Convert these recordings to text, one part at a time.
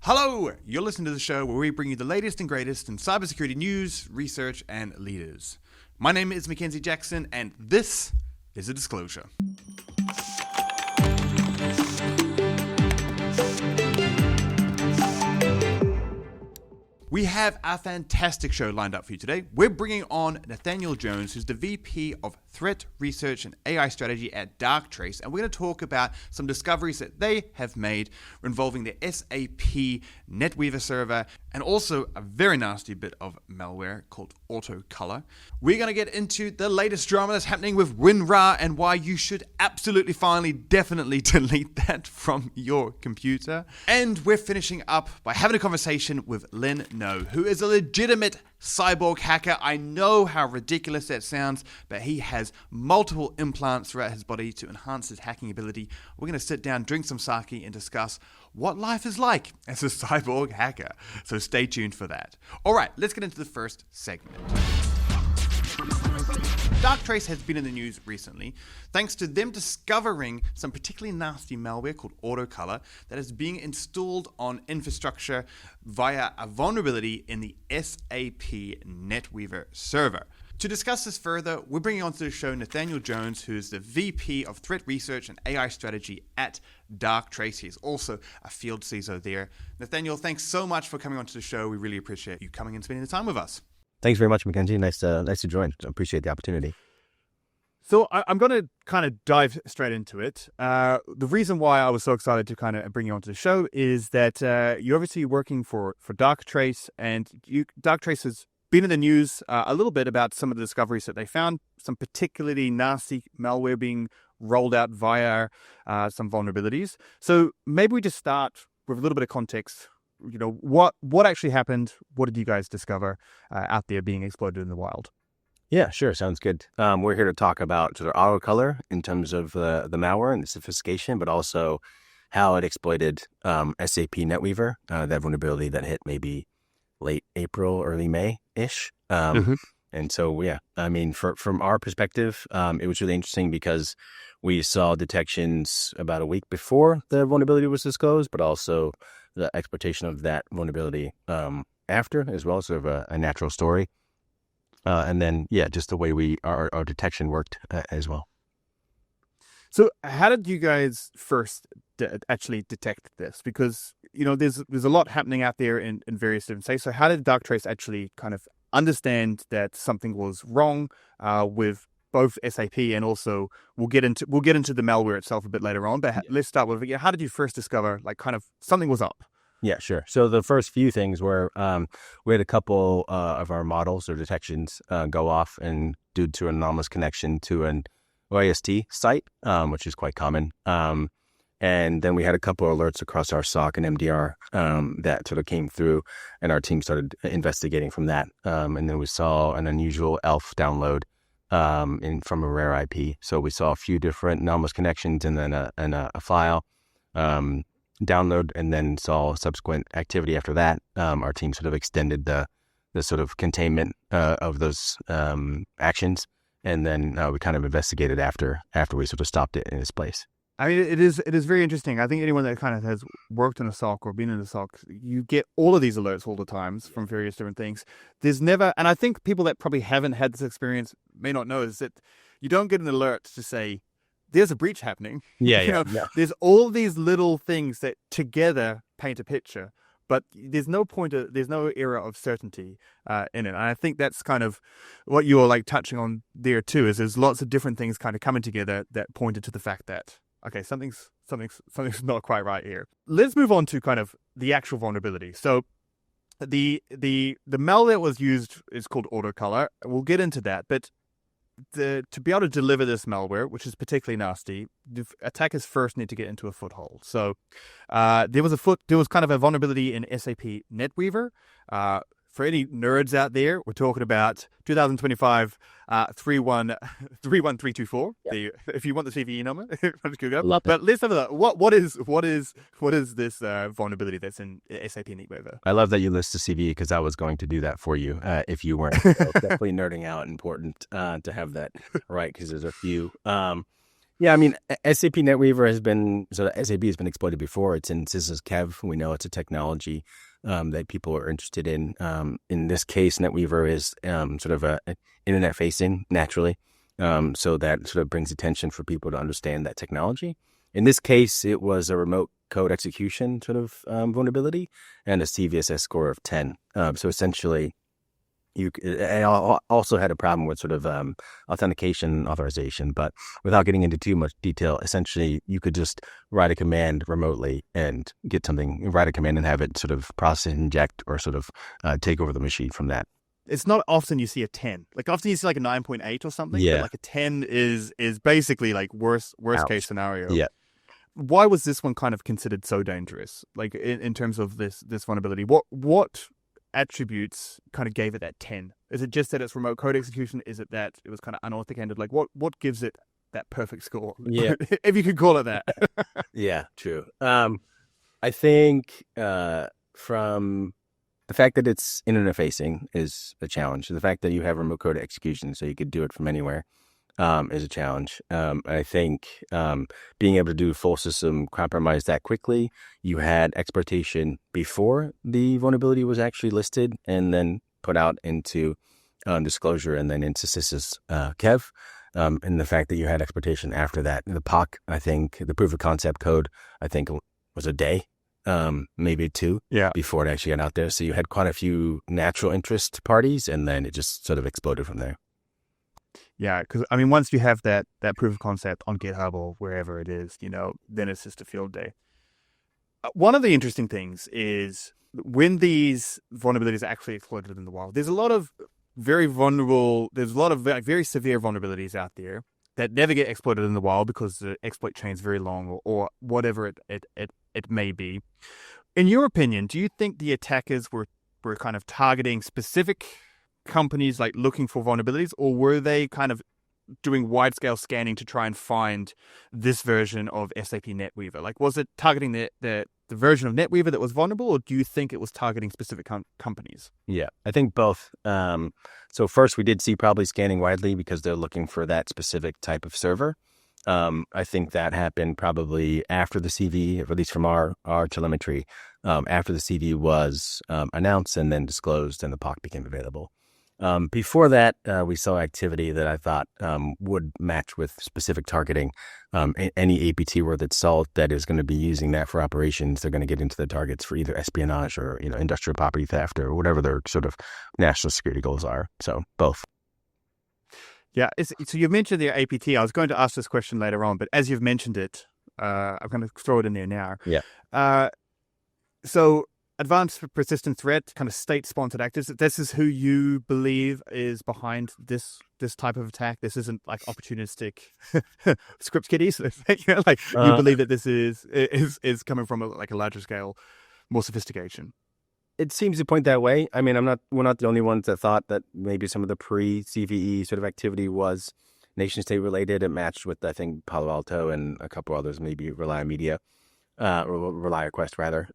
Hello, you're listening to the show where we bring you the latest and greatest in cybersecurity news, research, and leaders. My name is Mackenzie Jackson, and this is a disclosure. We have a fantastic show lined up for you today. We're bringing on Nathaniel Jones, who's the VP of Threat Research and AI Strategy at Darktrace, and we're going to talk about some discoveries that they have made involving the SAP NetWeaver server and also a very nasty bit of malware called AutoColor. We're going to get into the latest drama that's happening with WinRAR and why you should absolutely, finally, definitely delete that from your computer. And we're finishing up by having a conversation with Len No, who is a legitimate cyborg hacker. I know how ridiculous that sounds, but he has multiple implants throughout his body to enhance his hacking ability. We're going to sit down, drink some sake, and discuss what life is like as a cyborg hacker. So stay tuned for that. All right, let's get into the first segment. Darktrace has been in the news recently thanks to them discovering some particularly nasty malware called AutoColor that is being installed on infrastructure via a vulnerability in the SAP NetWeaver server. To discuss this further, we're bringing onto the show Nathaniel Jones, who is the VP of Threat Research and AI Strategy at Darktrace. He's also a field CISO there. Nathaniel, thanks so much for coming onto the show. We really appreciate you coming and spending the time with us. Thanks very much, Mackenzie. Nice to join. I appreciate the opportunity. So I'm going to kind of dive straight into it. The reason why I was so excited to kind of bring you onto the show is that you're obviously working for Darktrace, and Darktrace has been in the news a little bit about some of the discoveries that they found, some particularly nasty malware being rolled out via some vulnerabilities. So maybe we just start with a little bit of context. You know, what actually happened? What did you guys discover out there being exploited in the wild? Yeah, sure. Sounds good. We're here to talk about sort of AutoColor in terms of the malware and the sophistication, but also how it exploited SAP NetWeaver, that vulnerability that hit maybe late April, early May-ish. And so, yeah, I mean, from our perspective, it was really interesting because we saw detections about a week before the vulnerability was disclosed, but also the exploitation of that vulnerability after as well, sort of a natural story. And then, yeah, just the way our detection worked as well. So how did you guys first actually detect this? Because, you know, there's a lot happening out there in various different states. So how did Darktrace actually kind of understand that something was wrong with both SAP and also we'll get into the malware itself a bit later on. But let's start with, how did you first discover like kind of something was up? Yeah, sure. So the first few things were we had a couple of our models or detections go off and due to an anomalous connection to an OIST site, which is quite common. And then we had a couple of alerts across our SOC and MDR that sort of came through, and our team started investigating from that. And then we saw an unusual ELF download from a rare IP. So we saw a few different anomalous connections and then a file download, and then saw subsequent activity after that. Our team sort of extended the sort of containment of those actions, and then we kind of investigated after we sort of stopped it in its place. I mean, it is very interesting. I think anyone that kind of has worked in a SOC or been in a SOC, you get all of these alerts all the times from various different things. There's never, and I think people that probably haven't had this experience may not know, is that you don't get an alert to say, there's a breach happening. Yeah. There's all these little things that together paint a picture, but there's no era of certainty in it. And I think that's kind of what you're like touching on there too, is there's lots of different things kind of coming together that pointed to the fact that, okay, something's not quite right here. Let's move on to kind of the actual vulnerability. So the malware that was used is called AutoColor. We'll get into that, but to be able to deliver this malware, which is particularly nasty, the attackers first need to get into a foothold. So there was kind of a vulnerability in SAP NetWeaver. For any nerds out there, we're talking about 2025 31324. Yeah. If you want the CVE number, just Google. Love it. But let's have a look. What is this vulnerability that's in SAP NetWeaver? I love that you list the CVE because I was going to do that for you if you weren't. So definitely nerding out, important to have that right because there's a few. Yeah, I mean, SAP NetWeaver SAP has been exploited before. It's in Sys's Kev. We know it's a technology that people are interested in. In this case, NetWeaver is sort of a internet facing naturally. So that sort of brings attention for people to understand that technology. In this case, it was a remote code execution sort of vulnerability and a CVSS score of 10. So essentially, I also had a problem with sort of authentication authorization, but without getting into too much detail, essentially you could just write a command remotely and write a command and have it sort of process, inject, or sort of take over the machine from that. It's not often you see a 10. Like often you see like a 9.8 or something. Yeah. But like a 10 is basically like worst Ouch. case scenario. Yeah. Why was this one kind of considered so dangerous? Like in terms of this vulnerability, what attributes kind of gave it that 10? Is it just that it's remote code execution? Is it that it was kind of unauthenticated? Like what gives it that perfect score? Yeah. If you could call it that. Yeah, true. I think from the fact that it's internet facing is a challenge. The fact that you have remote code execution, so you could do it from anywhere, is a challenge. I think being able to do full system compromise that quickly, you had exploitation before the vulnerability was actually listed and then put out into disclosure and then into Sys's Kev. And the fact that you had exploitation after that. The POC, I think, the proof of concept code, I think was a day, maybe two, before it actually got out there. So you had quite a few natural interest parties, and then it just sort of exploded from there. Yeah, because I mean, once you have that proof of concept on GitHub or wherever it is, then it's just a field day. One of the interesting things is when these vulnerabilities are actually exploited in the wild, there's a lot of very severe vulnerabilities out there that never get exploited in the wild because the exploit chain is very long or whatever it may be. In your opinion, do you think the attackers were kind of targeting specific companies, like looking for vulnerabilities, or were they kind of doing wide-scale scanning to try and find this version of SAP NetWeaver? Like, was it targeting the version of NetWeaver that was vulnerable, or do you think it was targeting specific companies? Yeah, I think both. So first, we did see probably scanning widely because they're looking for that specific type of server. I think that happened probably after the CV, or at least from our telemetry, after the CV was announced and then disclosed and the POC became available. Before that, we saw activity that I thought would match with specific targeting. Any APT word that's solved that is going to be using that for operations, they're going to get into the targets for either espionage or industrial property theft or whatever their sort of national security goals are. So both. Yeah. So you mentioned the APT. I was going to ask this question later on, but as you've mentioned it, I'm going to throw it in there now. Yeah. So advanced persistent threat, kind of state-sponsored actors. This is who you believe is behind this type of attack. This isn't like opportunistic script kiddies. You believe that this is coming from a larger scale, more sophistication. It seems to point that way. I mean, we're not the only ones that thought that maybe some of the pre-CVE sort of activity was nation-state related. It matched with, I think, Palo Alto and a couple others, maybe Relay Media, or Relay Quest rather.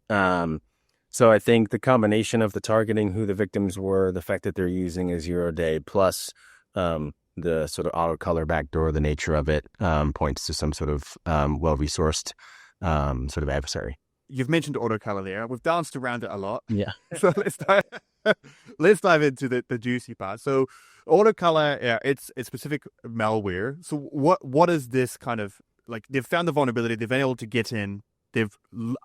So I think the combination of the targeting, who the victims were, the fact that they're using a Zero-Day, plus the sort of AutoColor backdoor, the nature of it, points to some sort of well-resourced sort of adversary. You've mentioned AutoColor there. We've danced around it a lot. Yeah. So let's dive into the juicy part. So AutoColor, it's specific malware. So what is this kind of, like, they've found the vulnerability, they've been able to get in, they've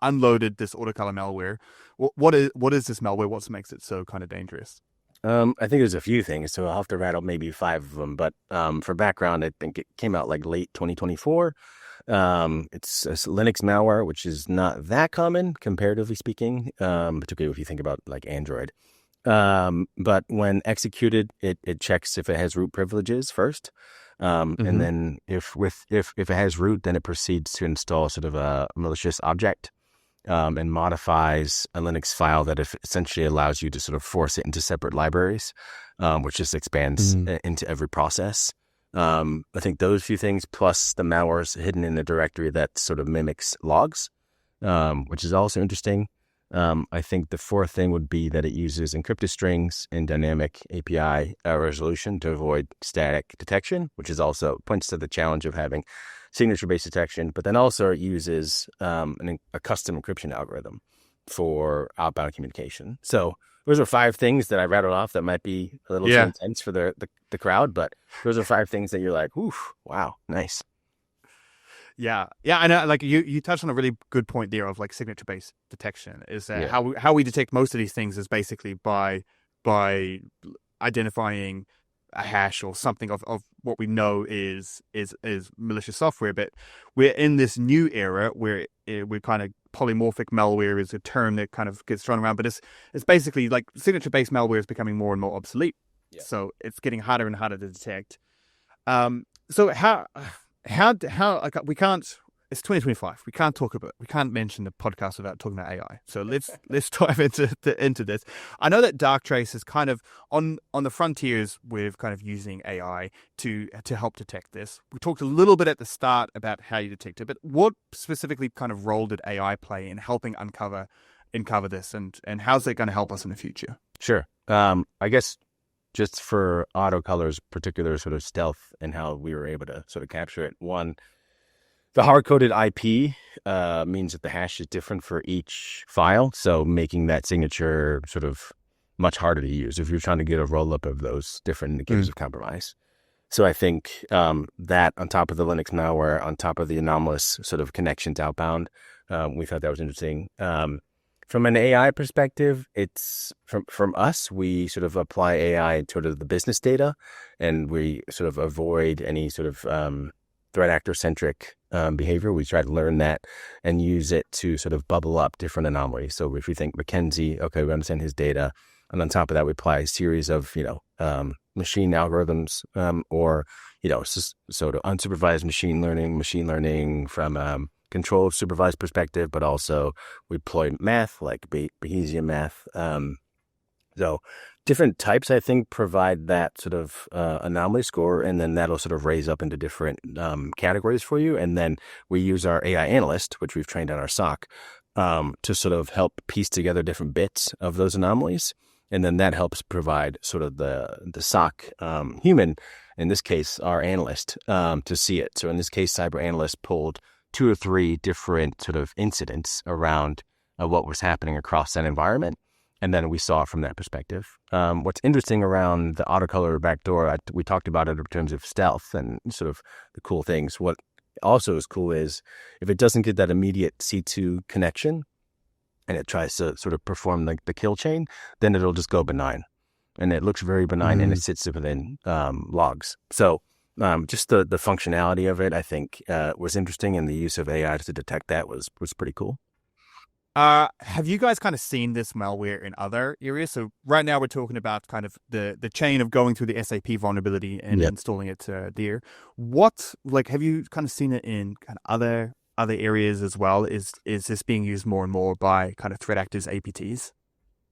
unloaded this AutoColor malware. What is this malware? What makes it so kind of dangerous? I think there's a few things, so I'll have to rattle maybe 5 of them. But for background, I think it came out like late 2024. It's a Linux malware, which is not that common, comparatively speaking, particularly if you think about like Android. But when executed, it checks if it has root privileges first. And then if it has root, then it proceeds to install sort of a malicious object and modifies a Linux file that essentially allows you to sort of force it into separate libraries, which just expands into every process. I think those few things, plus the malware is hidden in a directory that sort of mimics logs, which is also interesting. I think the fourth thing would be that it uses encrypted strings and dynamic API resolution to avoid static detection, which is also points to the challenge of having signature-based detection, but then also it uses a custom encryption algorithm for outbound communication. So those are 5 things that I rattled off that might be a little too intense for the crowd, but those are 5 things that you're like, oof, wow, nice. Yeah. I know. Like you touched on a really good point there of like signature-based detection. Is that how we detect most of these things is basically by identifying a hash or something of what we know is malicious software. But we're in this new era where we're kind of polymorphic malware is a term that kind of gets thrown around, but it's basically like signature-based malware is becoming more and more obsolete. Yeah. So it's getting harder and harder to detect. So how like we can't. It's 2025. We can't mention the podcast without talking about AI. So let's dive into this. I know that Darktrace is kind of on the frontiers with kind of using AI to help detect this. We talked a little bit at the start about how you detect it, but what specifically kind of role did AI play in helping uncover this, and how's it going to help us in the future? Sure. I guess just for AutoColor's particular sort of stealth and how we were able to sort of capture it. One, the hard-coded IP means that the hash is different for each file, so making that signature sort of much harder to use if you're trying to get a roll-up of those different indicators of compromise. So I think that on top of the Linux malware, on top of the anomalous sort of connections outbound, we thought that was interesting. From an AI perspective, it's from us, we sort of apply AI to sort of the business data, and we sort of avoid any sort of threat actor-centric behavior. We try to learn that and use it to sort of bubble up different anomalies. So if we think Mackenzie, okay, we understand his data, and on top of that, we apply a series of, machine algorithms, or, sort of unsupervised machine learning from controlled supervised perspective, but also we deploy math like Bayesian math. So different types, I think, provide that sort of anomaly score, and then that'll sort of raise up into different categories for you. And then we use our AI analyst, which we've trained on our SOC, to sort of help piece together different bits of those anomalies. And then that helps provide sort of the SOC human, in this case, our analyst, to see it. So in this case, cyber analyst pulled 2 or 3 different sort of incidents around what was happening across that environment. And then we saw it from that perspective. What's interesting around the AutoColor backdoor, we talked about it in terms of stealth and sort of the cool things. What also is cool is if it doesn't get that immediate C2 connection and it tries to sort of perform the kill chain, then it'll just go benign. And it looks very benign and it sits within logs. So just the functionality of it, I think, was interesting, and the use of AI to detect that was pretty cool. Have you guys kind of seen this malware in other areas? So right now we're talking about kind of the chain of going through the SAP vulnerability and installing it there. Have you kind of seen it in kind of other areas as well? Is this being used more and more by kind of threat actors, APTs?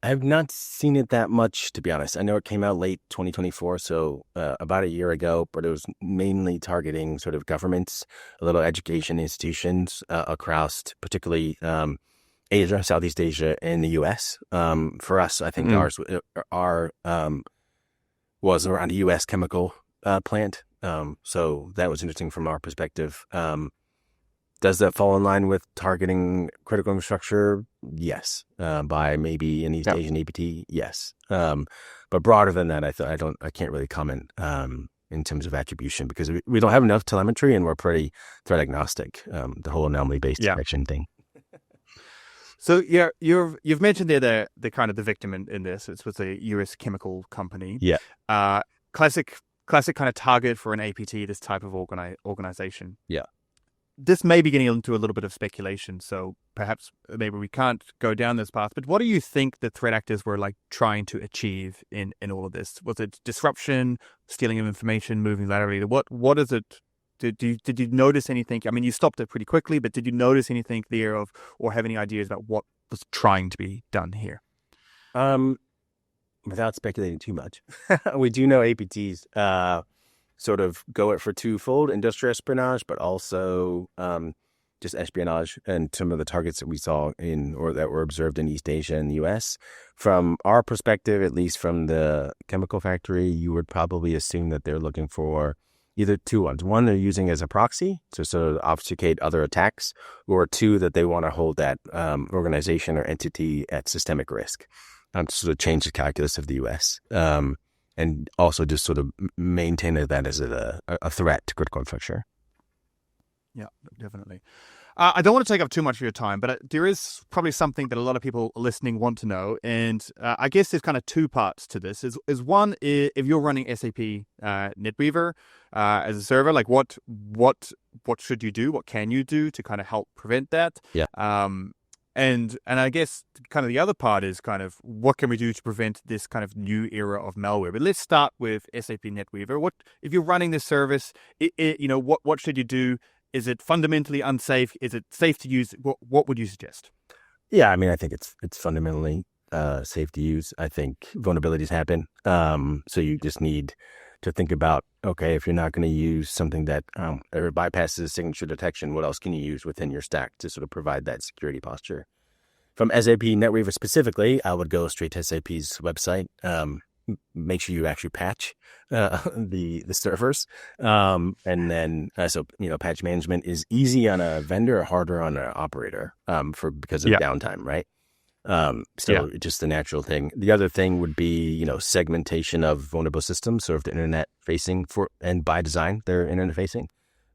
I've not seen it that much, to be honest. I know it came out late 2024, so about a year ago, but it was mainly targeting sort of governments, a little education institutions across particularly Asia, Southeast Asia, and the U.S. For us, I think our was around a U.S. chemical plant. So that was interesting from our perspective. Does that fall in line with targeting critical infrastructure? Yes. By maybe an East Asian APT? Yes. But broader than that, I can't really comment in terms of attribution, because we don't have enough telemetry and we're pretty threat agnostic. The whole anomaly-based detection thing. So yeah, you've mentioned there the kind of the victim in this. It was a U.S. chemical company. Yeah. Classic kind of target for an APT, this type of organization. Yeah. This may be getting into a little bit of speculation, so perhaps maybe we can't go down this path. But what do you think the threat actors were like trying to achieve in all of this? Was it disruption, stealing of information, moving laterally? What is it? Did you notice anything? I mean, you stopped it pretty quickly, but did you notice anything there or have any ideas about what was trying to be done here? Without speculating too much, we do know APTs sort of go it for twofold: industrial espionage, but also just espionage, and some of the targets that we saw that were observed in East Asia and the US. From our perspective, at least from the chemical factory, you would probably assume that they're looking for either two ones. One, they're using as a proxy to sort of obfuscate other attacks, or two, that they want to hold that organization or entity at systemic risk, to sort of change the calculus of the U.S. And also just sort of maintain that as a threat to critical infrastructure. Yeah, definitely. I don't want to take up too much of your time, but there is probably something that a lot of people listening want to know. And I guess there's kind of two parts to this. Is one, if you're running SAP NetWeaver as a server, like what should you do? What can you do to kind of help prevent that? Yeah. And I guess kind of the other part is kind of what can we do to prevent this kind of new era of malware? But let's start with SAP NetWeaver. What if you're running this service? What should you do? Is it fundamentally unsafe? Is it safe to use? What would you suggest? Yeah, I mean, I think it's fundamentally safe to use. I think vulnerabilities happen. So you just need to think about, okay, if you're not going to use something that bypasses signature detection, what else can you use within your stack to sort of provide that security posture? From SAP NetWeaver specifically, I would go straight to SAP's website. Make sure you actually patch the servers, and then patch management is easy on a vendor, or harder on an operator because of downtime, right? Just the natural thing. The other thing would be segmentation of vulnerable systems, sort of the internet facing and by design they're internet facing.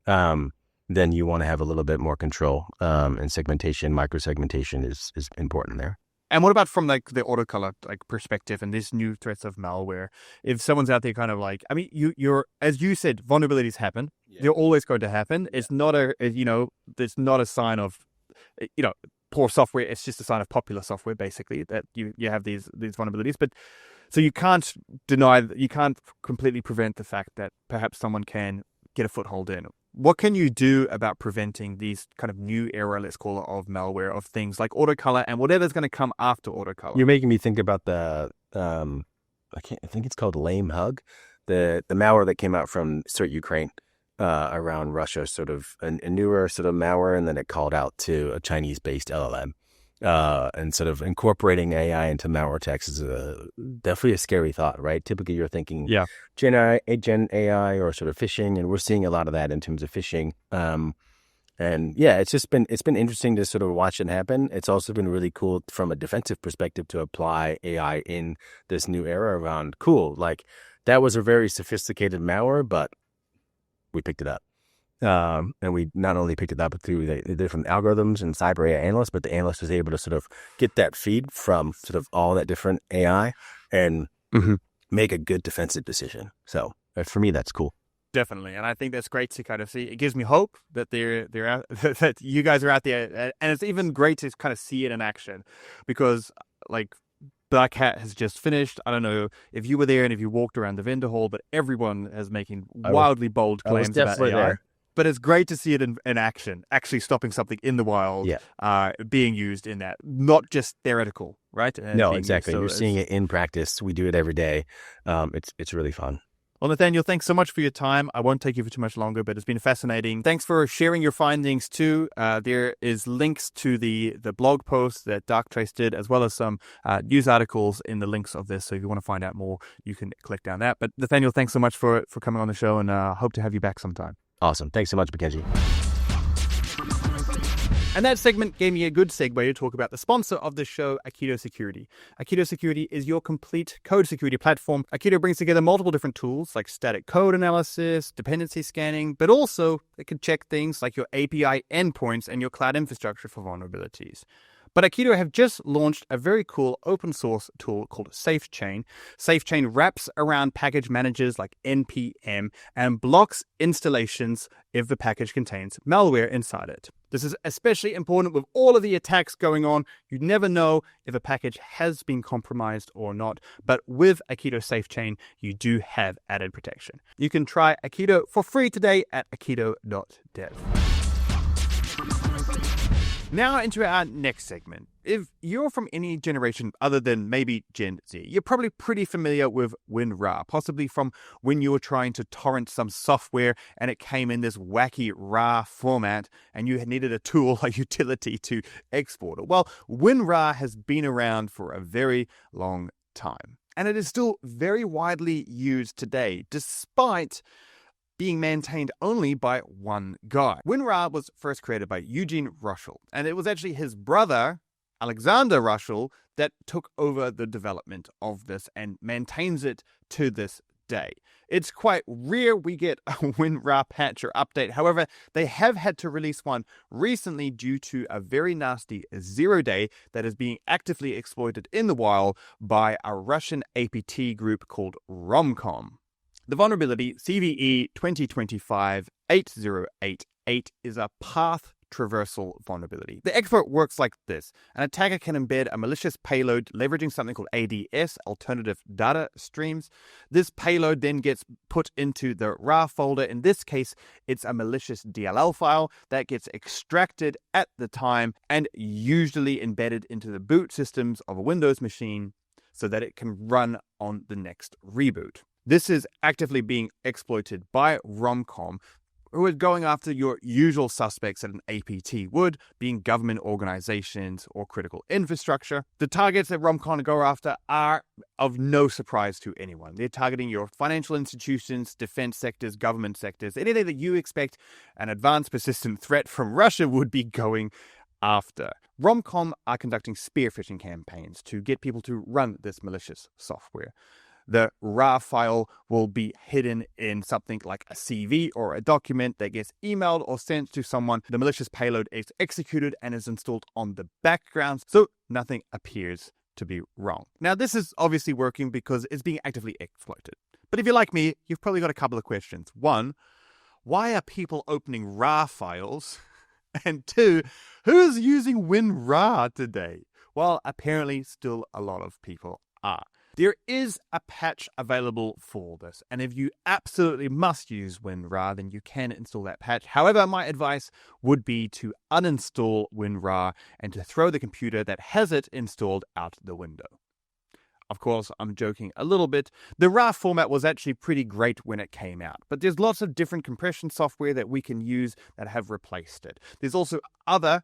Then you want to have a little bit more control, and segmentation, micro-segmentation is important there. And what about from like the AutoColor perspective and these new threats of malware? If someone's out there kind of like, I mean, you're as you said, vulnerabilities happen. Yeah. They're always going to happen. Yeah. It's not it's not a sign of, poor software. It's just a sign of popular software, basically, that you have these vulnerabilities. But so you can't completely prevent the fact that perhaps someone can get a foothold in. What can you do about preventing these kind of new era, let's call it, of malware, of things like AutoColor and whatever's going to come after AutoColor? You're making me think about the, I think it's called Lame Hug, the malware that came out from Ukraine around Russia, sort of a newer sort of malware, and then it called out to a Chinese-based LLM. And sort of incorporating AI into malware attacks is definitely a scary thought, right? Typically, you're thinking Gen AI or sort of phishing, and we're seeing a lot of that in terms of phishing. And yeah, it's been interesting to sort of watch it happen. It's also been really cool from a defensive perspective to apply AI in this new era around like that was a very sophisticated malware, but we picked it up. And we not only picked it up through the different algorithms and cyber AI analysts, but the analyst was able to sort of get that feed from sort of all that different AI and make a good defensive decision. So for me, that's cool. Definitely. And I think that's great to kind of see. It gives me hope that they're out, that you guys are out there. And it's even great to kind of see it in action, because like Black Hat has just finished. I don't know if you were there and if you walked around the vendor hall, but everyone is making wildly bold claims about AI. There. But it's great to see it in action, actually stopping something in the wild, being used in that, not just theoretical, right? No, exactly. You're seeing it in practice. We do it every day. It's really fun. Well, Nathaniel, thanks so much for your time. I won't take you for too much longer, but it's been fascinating. Thanks for sharing your findings too. There is links to the blog post that Darktrace did, as well as some news articles in the links of this. So if you want to find out more, you can click down that. But Nathaniel, thanks so much for coming on the show, and hope to have you back sometime. Awesome. Thanks so much, Mackenzie. And that segment gave me a good segue to talk about the sponsor of the show, Aikido Security. Aikido Security is your complete code security platform. Aikido brings together multiple different tools like static code analysis, dependency scanning, but also it can check things like your API endpoints and your cloud infrastructure for vulnerabilities. But Aikido have just launched a very cool open source tool called SafeChain. SafeChain wraps around package managers like NPM and blocks installations if the package contains malware inside it. This is especially important with all of the attacks going on. You never know if a package has been compromised or not. But with Aikido SafeChain, you do have added protection. You can try Aikido for free today at aikido.dev. Now into our next segment. If you're from any generation other than maybe Gen Z, you're probably pretty familiar with WinRAR, possibly from when you were trying to torrent some software and it came in this wacky RAR format and you needed a tool, a utility to export it. Well, WinRAR has been around for a very long time, and it is still very widely used today, despite being maintained only by one guy. WinRAR was first created by Eugene Russell, and it was actually his brother, Alexander Russell, that took over the development of this and maintains it to this day. It's quite rare we get a WinRAR patch or update. However, they have had to release one recently due to a very nasty Zero-Day that is being actively exploited in the wild by a Russian APT group called RomCom. The vulnerability CVE 2025-8088 is a path traversal vulnerability. The exploit works like this. An attacker can embed a malicious payload leveraging something called ADS, alternative data streams. This payload then gets put into the RAR folder. In this case, it's a malicious DLL file that gets extracted at the time and usually embedded into the boot systems of a Windows machine so that it can run on the next reboot. This is actively being exploited by RomCom, who is going after your usual suspects that an APT would, being government organizations or critical infrastructure. The targets that RomCon go after are of no surprise to anyone. They're targeting your financial institutions, defense sectors, government sectors, anything that you expect an advanced persistent threat from Russia would be going after. RomCom are conducting spear phishing campaigns to get people to run this malicious software. The RAR file will be hidden in something like a CV or a document that gets emailed or sent to someone. The malicious payload is executed and is installed on the background, so nothing appears to be wrong. Now, this is obviously working because it's being actively exploited. But if you're like me, you've probably got a couple of questions. One, why are people opening RAR files? And two, who's using WinRAR today? Well, apparently still a lot of people are. There is a patch available for this, and if you absolutely must use WinRAR, then you can install that patch. However, my advice would be to uninstall WinRAR and to throw the computer that has it installed out the window. Of course, I'm joking a little bit. The RAR format was actually pretty great when it came out, but there's lots of different compression software that we can use that have replaced it. There's also other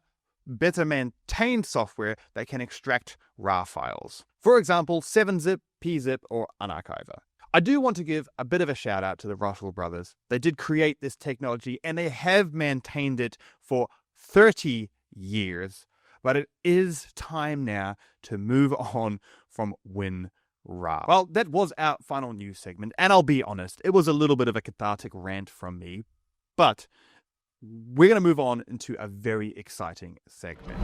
better maintained software that can extract RAR files. For example, 7-zip, pzip, or unarchiver. I do want to give a bit of a shout out to the Russell brothers. They did create this technology and they have maintained it for 30 years, but it is time now to move on from WinRAR. Well, that was our final news segment, and I'll be honest, it was a little bit of a cathartic rant from me, but we're going to move on into a very exciting segment.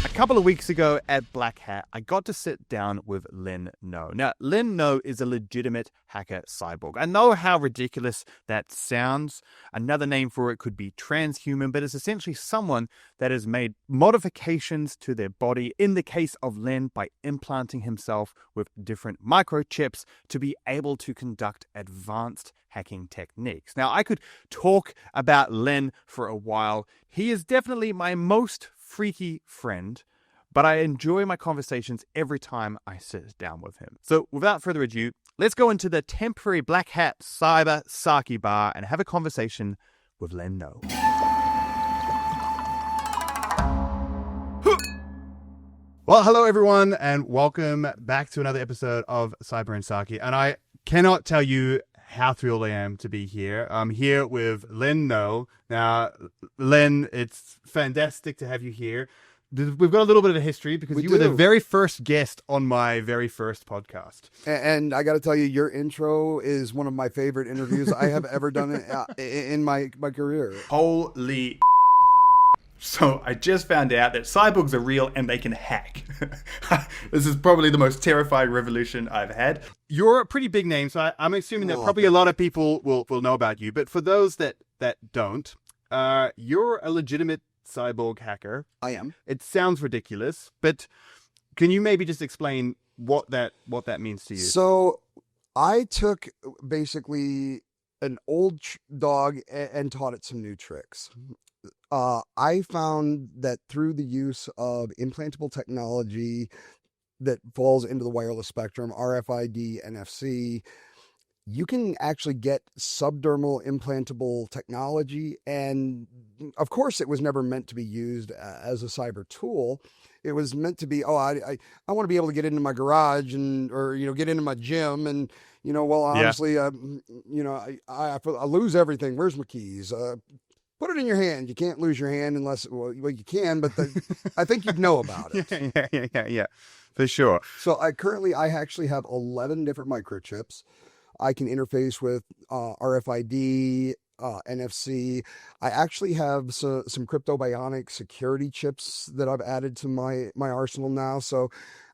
A couple of weeks ago at Black Hat, I got to sit down with Len No. Now, Len No is a legitimate hacker cyborg. I know how ridiculous that sounds. Another name for it could be transhuman, but it's essentially someone that has made modifications to their body, in the case of Len, by implanting himself with different microchips to be able to conduct advanced hacking techniques. Now, I could talk about Len for a while. He is definitely my most freaky friend, but I enjoy my conversations every time I sit down with him. So without further ado, let's go into the temporary Black Hat Cyber Sake Bar and have a conversation with Len No. Well, hello everyone, and welcome back to another episode of Cyber and Sake. And I cannot tell you how thrilled I am to be here. I'm here with Len No. Now, Len, it's fantastic to have you here. We've got a little bit of a history because you were the very first guest on my very first podcast. And I got to tell you, your intro is one of my favorite interviews I have ever done in my career. Holy So I just found out that cyborgs are real and they can hack. This is probably the most terrifying revolution I've had. You're a pretty big name, so I'm assuming that probably a lot of people will know about you. But for those that don't, you're a legitimate cyborg hacker. I am. It sounds ridiculous, but can you maybe just explain what that means to you? So I took basically an old dog and taught it some new tricks. I found that through the use of implantable technology that falls into the wireless spectrum, RFID, NFC, you can actually get subdermal implantable technology. And of course, it was never meant to be used as a cyber tool. It was meant to be, I want to be able to get into my garage or get into my gym and, well, honestly, I lose everything. Where's my keys? Put it in your hand. You can't lose your hand unless, well you can, but I think you'd know about it. Yeah, for sure. So I actually have 11 different microchips. I can interface with RFID, NFC. I actually have some crypto bionic security chips that I've added to my arsenal now. So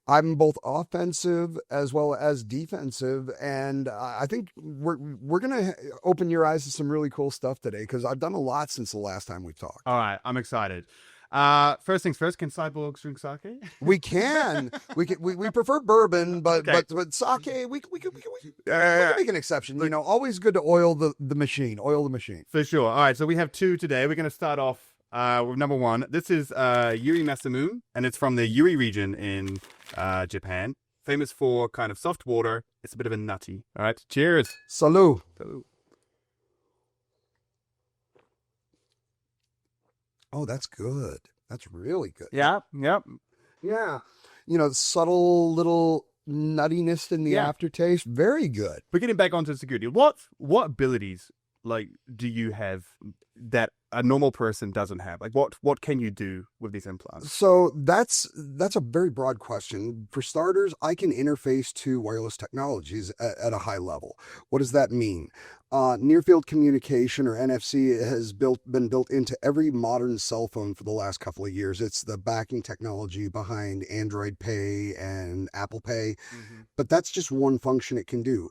I'm both offensive as well as defensive, and I think we're gonna open your eyes to some really cool stuff today because I've done a lot since the last time we've talked. All right, I'm excited. First things first, can cyborgs drink sake? We can. We prefer bourbon, but Okay. but sake we can make an exception. Always good to oil the machine. Oil the machine. For sure. All right, so we have two today. We're going to start off with number one. This is Yuri Masamu, and it's from the Yuri region in Japan. Famous for kind of soft water. It's a bit of a nutty. All right, cheers. Salud. Salud. Oh, that's good. That's really good. Yeah, yep. Yeah. Subtle little nuttiness in the Yeah. aftertaste. Very good. We're getting back onto security. What abilities do you have that a normal person doesn't have? Like what can you do with these implants? So that's a very broad question. For starters, I can interface to wireless technologies at a high level. What does that mean? Near field communication, or NFC, has been built into every modern cell phone for the last couple of years. It's the backing technology behind Android Pay and Apple Pay, but that's just one function it can do.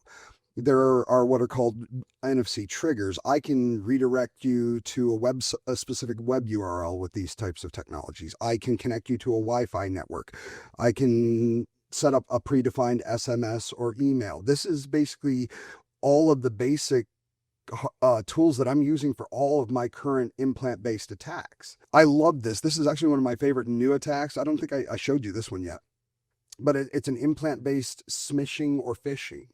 There are what are called NFC triggers. I can redirect you to a specific web URL with these types of technologies. I can connect you to a Wi-Fi network. I can set up a predefined SMS or email. This is basically all of the basic tools that I'm using for all of my current implant-based attacks. I love this. This is actually one of my favorite new attacks. I don't think I showed you this one yet, but it's an implant-based smishing or phishing.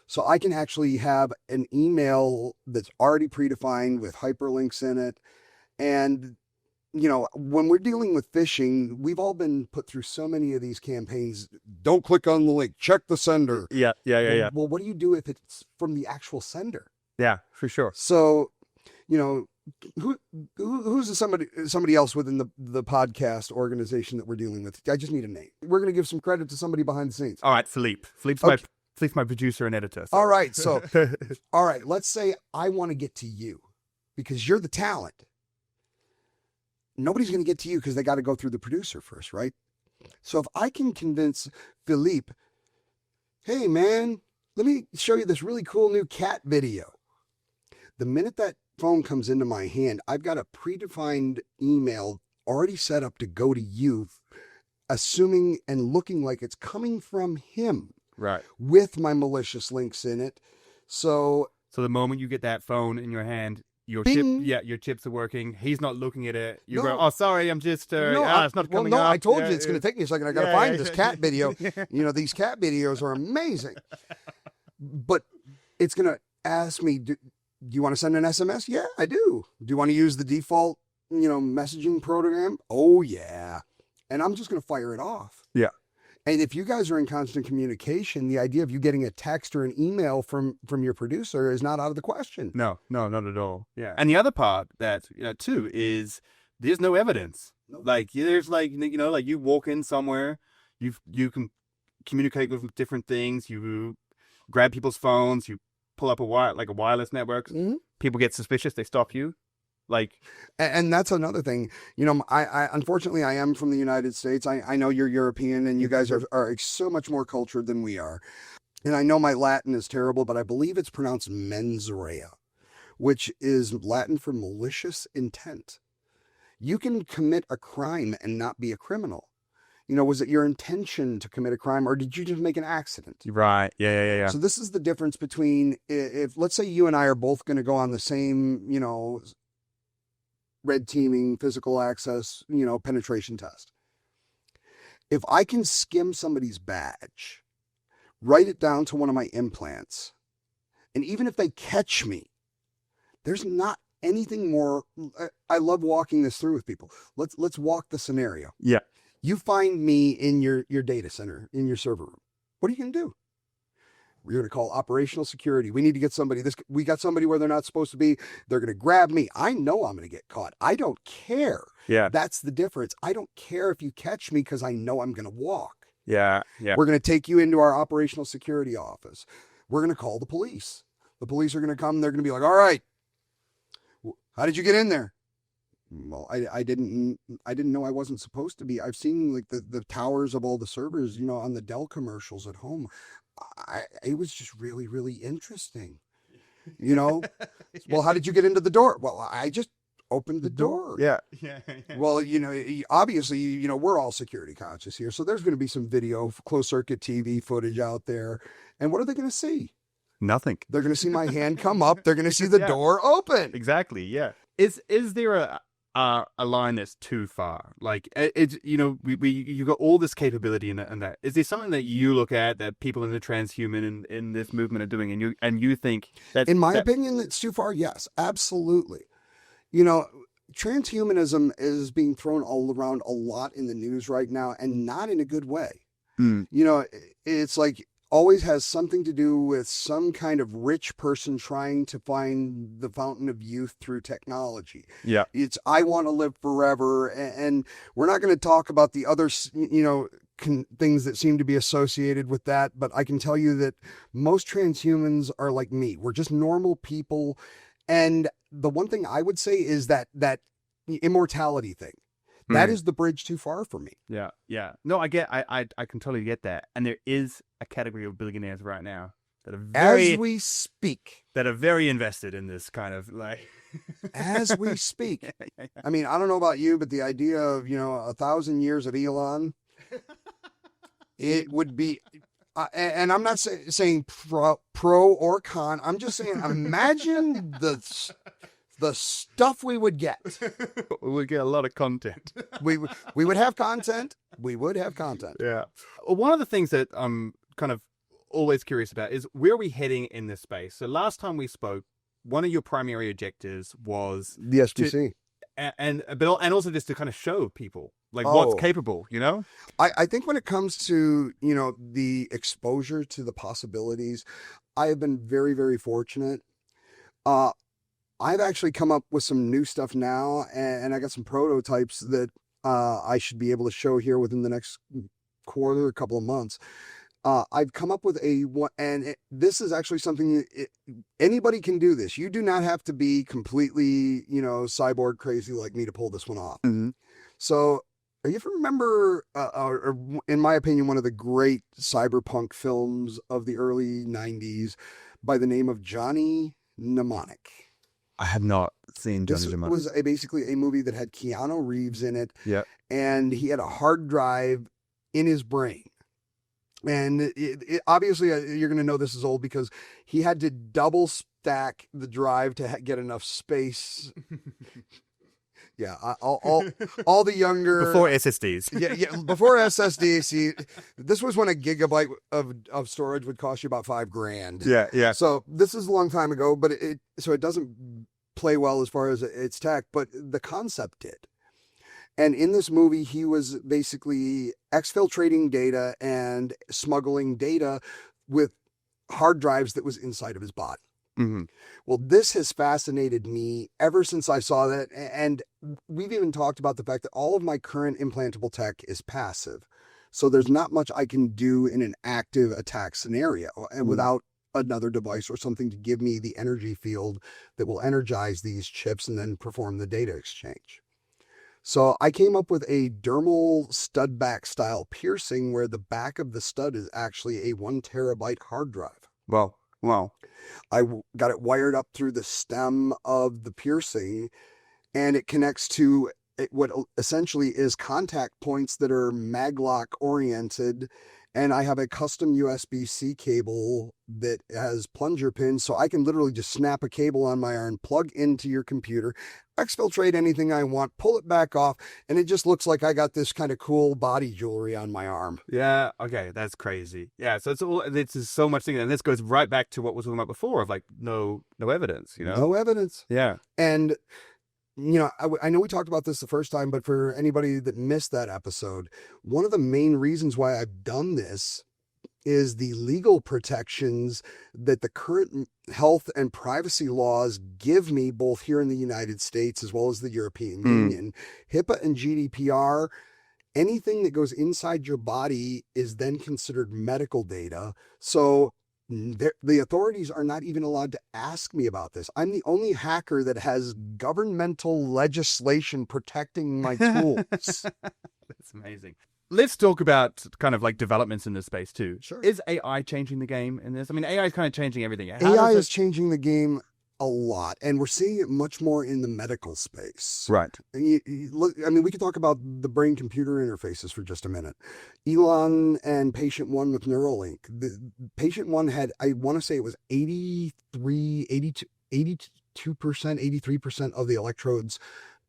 So I can actually have an email that's already predefined with hyperlinks in it. And, when we're dealing with phishing, we've all been put through so many of these campaigns. Don't click on the link, check the sender. Yeah. Well, what do you do if it's from the actual sender? Yeah, for sure. So, who's somebody else within the podcast organization that we're dealing with? I just need a name. We're going to give some credit to somebody behind the scenes. All right, Philippe. Philippe's my producer and editor. So. All right. So, all right, let's say I want to get to you because you're the talent. Nobody's going to get to you because they got to go through the producer first, right? So if I can convince Philippe, hey man, let me show you this really cool new cat video. The minute that phone comes into my hand, I've got a predefined email already set up to go to you, assuming and looking like it's coming from him. Right. With my malicious links in it. So the moment you get that phone in your hand, your chips are working. He's not looking at it. You go, oh, sorry, I'm just, it's not coming up. I told you it's going to take me a second. I got to find this cat video. These cat videos are amazing. But it's going to ask me, do you want to send an SMS? Yeah, I do. Do you want to use the default, messaging program? Oh, yeah. And I'm just going to fire it off. Yeah. And if you guys are in constant communication, the idea of you getting a text or an email from your producer is not out of the question. No, not at all. Yeah. And the other part that, too, is there's no evidence. Nope. Like there's like you walk in somewhere, you can communicate with different things. You grab people's phones, you pull up a wireless network. Mm-hmm. People get suspicious. They stop you. And that's another thing. I unfortunately I am from the United States. I know you're European and you guys are so much more cultured than we are. And I know my Latin is terrible, but I believe it's pronounced mens rea, which is Latin for malicious intent. You can commit a crime and not be a criminal. Was it your intention to commit a crime or did you just make an accident? Right. Yeah. So this is the difference between if let's say you and I are both going to go on the same, red teaming, physical access, penetration test. If I can skim somebody's badge, write it down to one of my implants, and even if they catch me, there's not anything more. I love walking this through with people. Let's walk the scenario. Yeah. You find me in your data center, in your server room. What are you going to do? We're going to call operational security. We need to get somebody. We got somebody where they're not supposed to be. They're going to grab me. I know I'm going to get caught. I don't care. Yeah. That's the difference. I don't care if you catch me because I know I'm going to walk. Yeah. We're going to take you into our operational security office. We're going to call the police. The police are going to come. They're going to be like, all right, how did you get in there? Well, I didn't know I wasn't supposed to be. I've seen like the towers of all the servers, on the Dell commercials at home. It was just really, really interesting, Well, how did you get into the door? Well, I just opened the door. Yeah. Well, obviously, we're all security conscious here. So there's going to be some video, closed circuit TV footage out there. And what are they going to see? Nothing. They're going to see my hand come up. They're going to see the door open. Exactly. Yeah. Is there a line that's too far? Like it's you got all this capability and that. Is there something that you look at that people in the transhuman in this movement are doing, and you think that? In my opinion, it's too far. Yes, absolutely. Transhumanism is being thrown all around a lot in the news right now, and not in a good way. It's like always has something to do with some kind of rich person trying to find the fountain of youth through technology. Yeah. It's, I want to live forever. And we're not going to talk about the other, things that seem to be associated with that. But I can tell you that most transhumans are like me. We're just normal people. And the one thing I would say is that immortality thing. That is the bridge too far for me. Yeah. No, I can totally get that. And there is a category of billionaires right now that are as we speak, that are very invested in this kind of like. As we speak. I mean, I don't know about you, but the idea of 1,000 years of Elon, it would be. And I'm not saying pro or con. I'm just saying, imagine the stuff we would get. We would get a lot of content. We would have content. We would have content. Yeah. One of the things that I'm kind of always curious about is where are we heading in this space? So last time we spoke, one of your primary objectives was the SBC. And also just to kind of show people like what's capable, I think when it comes to, the exposure to the possibilities, I have been very, very fortunate. I've actually come up with some new stuff now, and I got some prototypes that I should be able to show here within the next quarter, a couple of months. I've come up with this is actually something anybody can do this. You do not have to be completely, cyborg crazy like me to pull this one off. Mm-hmm. So if you remember, or in my opinion, one of the great cyberpunk films of the early 90s by the name of Johnny Mnemonic. I have not seen Johnny Mnemonic. This was basically a movie that had Keanu Reeves in it. Yeah. And he had a hard drive in his brain. And obviously, you're going to know this is old because he had to double stack the drive to get enough space. Yeah, all the younger before SSDs. Yeah, before SSDs. See, this was when a gigabyte of storage would cost you about $5,000. Yeah. So this is a long time ago, but it doesn't play well as far as its tech, but the concept did. And in this movie, he was basically exfiltrating data and smuggling data with hard drives that was inside of his body. Mm-hmm. Well, this has fascinated me ever since I saw that. And we've even talked about the fact that all of my current implantable tech is passive. So there's not much I can do in an active attack scenario and without another device or something to give me the energy field that will energize these chips and then perform the data exchange. So I came up with a dermal stud back style piercing where the back of the stud is actually a 1 terabyte hard drive. Wow. I got it wired up through the stem of the piercing, and it connects to what essentially is contact points that are maglock oriented. And I have a custom USB-C cable that has plunger pins, so I can literally just snap a cable on my arm, plug into your computer, exfiltrate anything I want, pull it back off, and it just looks like I got this kind of cool body jewelry on my arm. Yeah, okay, that's crazy. Yeah, so it's so much thing, and this goes right back to what we were talking about before of like no evidence, No evidence. Yeah. And I know we talked about this the first time, but for anybody that missed that episode, one of the main reasons why I've done this is the legal protections that the current health and privacy laws give me, both here in the United States as well as the European Union. HIPAA and GDPR, anything that goes inside your body is then considered medical data. So the authorities are not even allowed to ask me about this. I'm the only hacker that has governmental legislation protecting my tools. That's amazing. Let's talk about kind of like developments in this space too. Sure. Is AI changing the game in this? I mean, AI is kind of changing everything. AI is changing the game a lot, and we're seeing it much more in the medical space. Right. Look, I mean, we could talk about the brain-computer interfaces for just a minute. Elon and Patient One with Neuralink. The Patient One had, I want to say it was 82%, 83% of the electrodes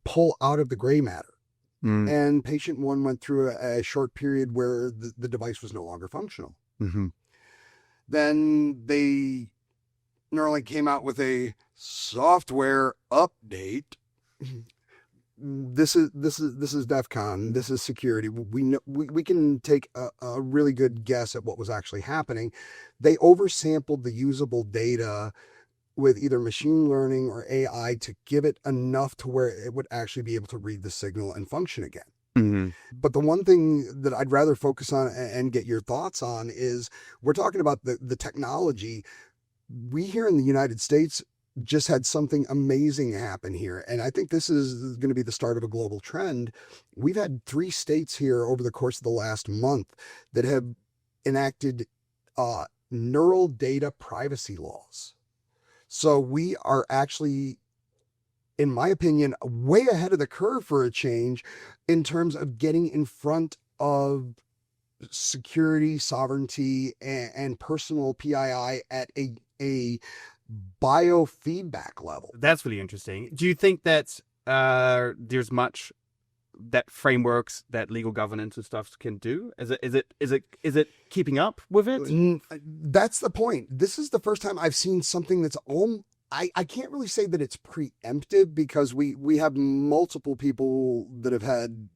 pull out of the gray matter. And Patient One went through a short period where the device was no longer functional. Then Neuralink came out with a software update. This is DEF CON. This is security. We can take a really good guess at what was actually happening. They oversampled the usable data with either machine learning or AI to give it enough to where it would actually be able to read the signal and function again. But the one thing that I'd rather focus on and get your thoughts on is we're talking about the technology. We here in the United States just had something amazing happen here. And I think this is going to be the start of a global trend. We've had 3 states here over the course of the last month that have enacted neural data privacy laws. So we are actually, in my opinion, way ahead of the curve for a change in terms of getting in front of security, sovereignty, and personal PII at a biofeedback level. That's really interesting. Do you think that there's much that frameworks, that legal governance and stuff can do? Is it keeping up with it? That's the point. This is the first time I've seen something that's I can't really say that it's preemptive, because we have multiple people that have had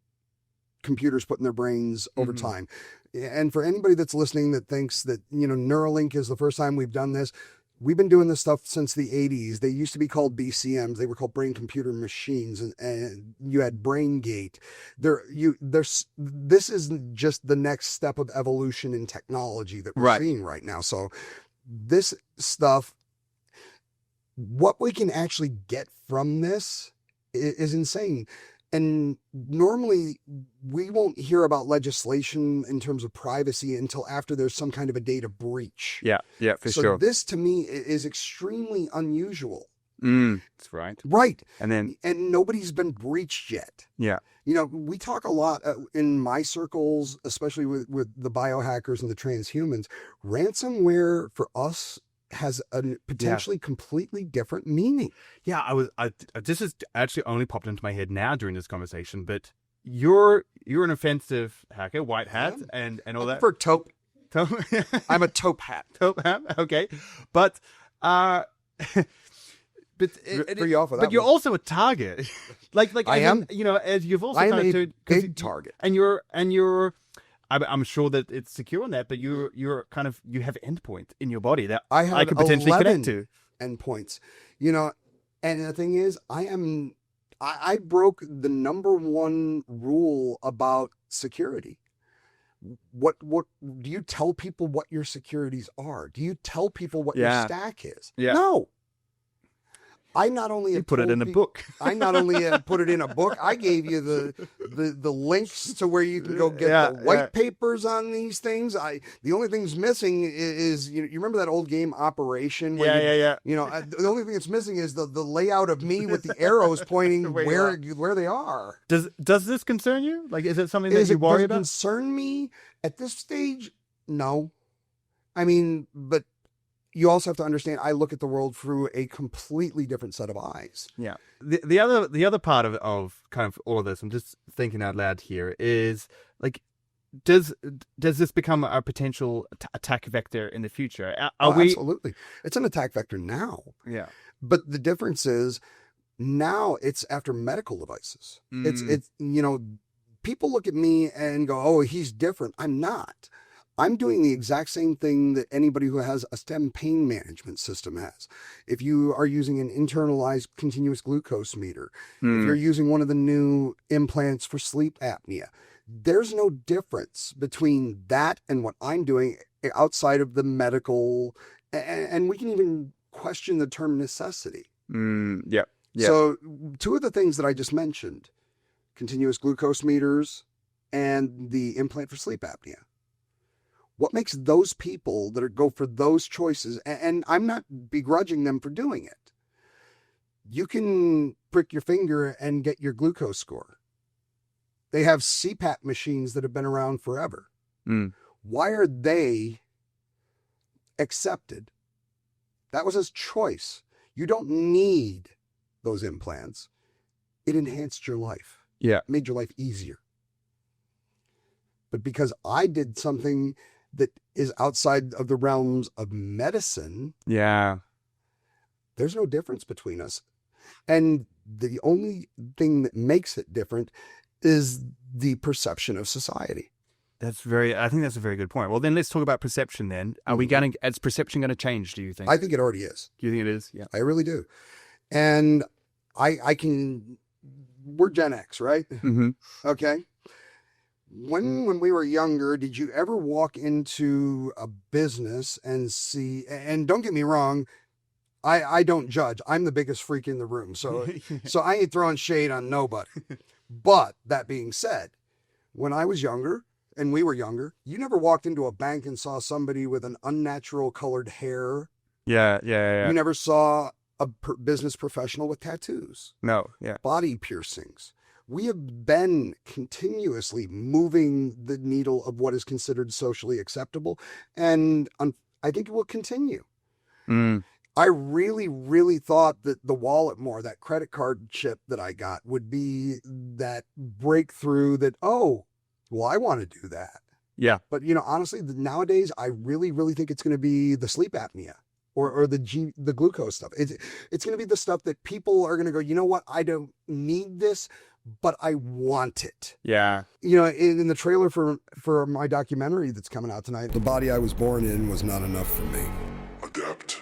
computers put in their brains over time. And for anybody that's listening that thinks that, Neuralink is the first time we've done this, we've been doing this stuff since the 80s. They used to be called BCMs. They were called brain computer machines, and you had BrainGate. This is just the next step of evolution in technology that we're seeing right now. So this stuff, what we can actually get from this is insane. And normally we won't hear about legislation in terms of privacy until after there's some kind of a data breach. Yeah, for so sure. This to me is extremely unusual. That's right. Right. And nobody's been breached yet. Yeah. We talk a lot in my circles, especially with the biohackers and the transhumans. Ransomware for us has a potentially completely different meaning. Yeah, this has actually only popped into my head now during this conversation, but you're an offensive hacker, white hat, and all that. For taupe. I'm a taupe hat. Taupe hat, okay. But for you off of that, but you're also a target. like I am. As you've also I kind am of a big target. And you're I'm sure that it's secure on that, but you're kind of, you have endpoints in your body that I could potentially connect to. Endpoints, and the thing is, I broke the number one rule about security. What do you tell people what your securities are? Do you tell people what your stack is? Yeah. No. I not only put it in a book. I not only put it in a book. I gave you the links to where you can go get the white papers on these things. The only thing's missing is you remember that old game Operation? Yeah. The only thing that's missing is the layout of me with the arrows pointing where they are. Does this concern you? Like, is it something that you worry about? Does it concern me at this stage? No. I mean, but you also have to understand, I look at the world through a completely different set of eyes. Yeah. The other part of kind of all of this, I'm just thinking out loud here, is like, does this become a potential attack vector in the future? Absolutely. It's an attack vector now. Yeah. But the difference is, Now it's after medical devices. It's people look at me and go, oh, he's different. I'm not. I'm doing the exact same thing that anybody who has a STEM pain management system has. If you are using an internalized continuous glucose meter, if you're using one of the new implants for sleep apnea, there's no difference between that and what I'm doing outside of the medical. And we can even question the term necessity. Yeah. So two of the things that I just mentioned, continuous glucose meters and the implant for sleep apnea. What makes those people that go for those choices, and I'm not begrudging them for doing it. You can prick your finger and get your glucose score. They have CPAP machines that have been around forever. Why are they accepted? That was his choice. You don't need those implants. It enhanced your life. Yeah. It made your life easier. But because I did something that is outside of the realms of medicine, Yeah. there's no difference between us. And the only thing that makes it different is the perception of society. I think that's a very good point. Well, then let's talk about perception then. Is perception going to change, do you think? I think it already is. Do you think it is? Yeah. I really do. And we're Gen X, right? Mm-hmm. Okay. When we were younger, did you ever walk into a business and see, and don't get me wrong, I don't judge. I'm the biggest freak in the room. So I ain't throwing shade on nobody. But that being said, when I was younger and we were younger, you never walked into a bank and saw somebody with an unnatural colored hair. Yeah. You never saw a business professional with tattoos. No. Yeah. Body piercings. We have been continuously moving the needle of what is considered socially acceptable, and I think it will continue. I really, really thought that the wallet that credit card chip that I got would be that breakthrough that, oh, well, I want to do that. Yeah. But, honestly, nowadays, I really, really think it's going to be the sleep apnea or the glucose stuff. It's going to be the stuff that people are going to go, you know what? I don't need this, but I want it. Yeah. In the trailer for my documentary that's coming out tonight, the body I was born in was not enough for me. Adapt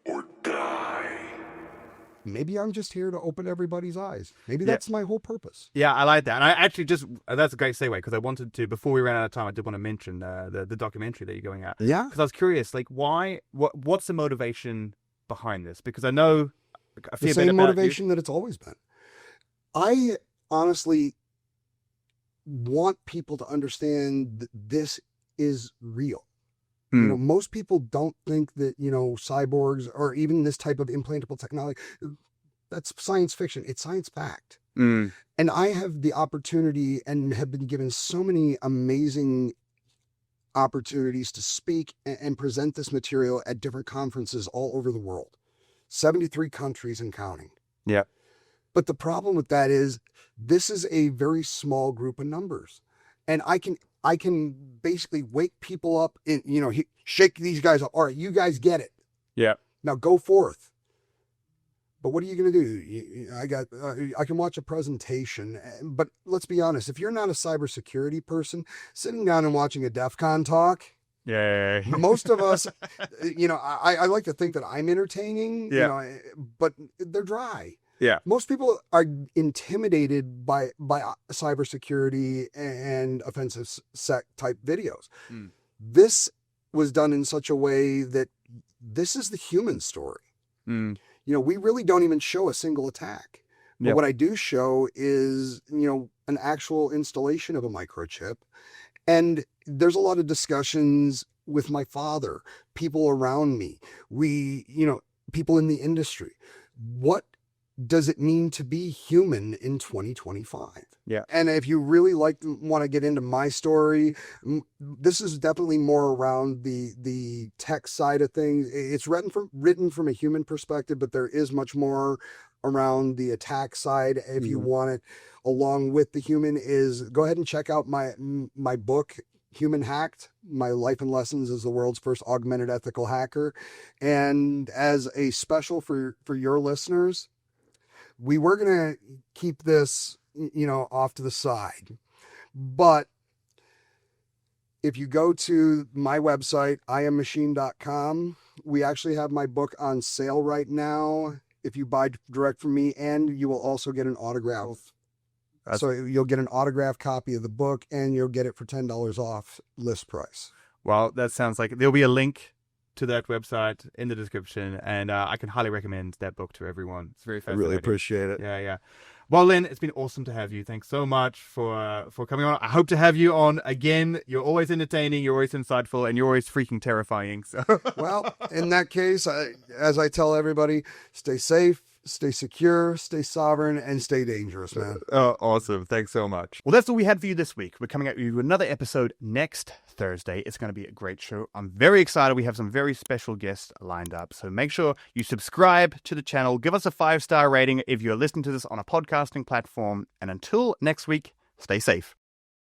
or die. Maybe I'm just here to open everybody's eyes. Maybe that's my whole purpose. Yeah, I like that. And I actually that's a great segue, because I wanted to, before we ran out of time, I did want to mention the documentary that you're going at. Yeah. Because I was curious, like, what's the motivation behind this? Because I know a fair The same bit about motivation that it's always been. I honestly want people to understand that this is real. Most people don't think that, cyborgs or even this type of implantable technology, that's science fiction. It's science fact. And I have the opportunity and have been given so many amazing opportunities to speak and present this material at different conferences all over the world, 73 countries and counting. Yeah. But the problem with that is this is a very small group of numbers. And I can basically wake people up and, shake these guys up. All right, you guys get it. Yeah. Now go forth. But what are you going to do? I can watch a presentation, but let's be honest. If you're not a cybersecurity person, sitting down and watching a DEF CON talk, Yeah. most of us, I like to think that I'm entertaining, but they're dry. Yeah. Most people are intimidated by cybersecurity and offensive type videos. This was done in such a way that this is the human story. We really don't even show a single attack. But what I do show is, an actual installation of a microchip. And there's a lot of discussions with my father, people around me, people in the industry. What does it mean to be human in 2025? Yeah. And if you really want to get into my story, this is definitely more around the tech side of things. It's written from a human perspective, but there is much more around the attack side. If you want it along with the human, is go ahead and check out my book, Human Hacked, My Life and Lessons as the World's First Augmented Ethical Hacker. And as a special for your listeners, we were going to keep this, off to the side. But if you go to my website, iammachine.com, we actually have my book on sale right now. If you buy direct from me, and you will also get an autograph. So you'll get an autographed copy of the book, and you'll get it for $10 off list price. Well, that sounds like there'll be a link to that website in the description, and I can highly recommend that book to everyone. It's very I fascinating. really appreciate it. Yeah. Well, Len, it's been awesome to have you. Thanks so much for coming on. I hope to have you on again. You're always entertaining, you're always insightful, and you're always freaking terrifying. So. Well, in that case, as I tell everybody, stay safe, stay secure, stay sovereign, and stay dangerous, man. Oh, awesome. Thanks so much. Well, that's all we had for you this week. We're coming at you with another episode next Thursday. It's going to be a great show. I'm very excited. We have some very special guests lined up. So make sure you subscribe to the channel. Give us a 5-star rating if you're listening to this on a podcasting platform. And until next week, stay safe.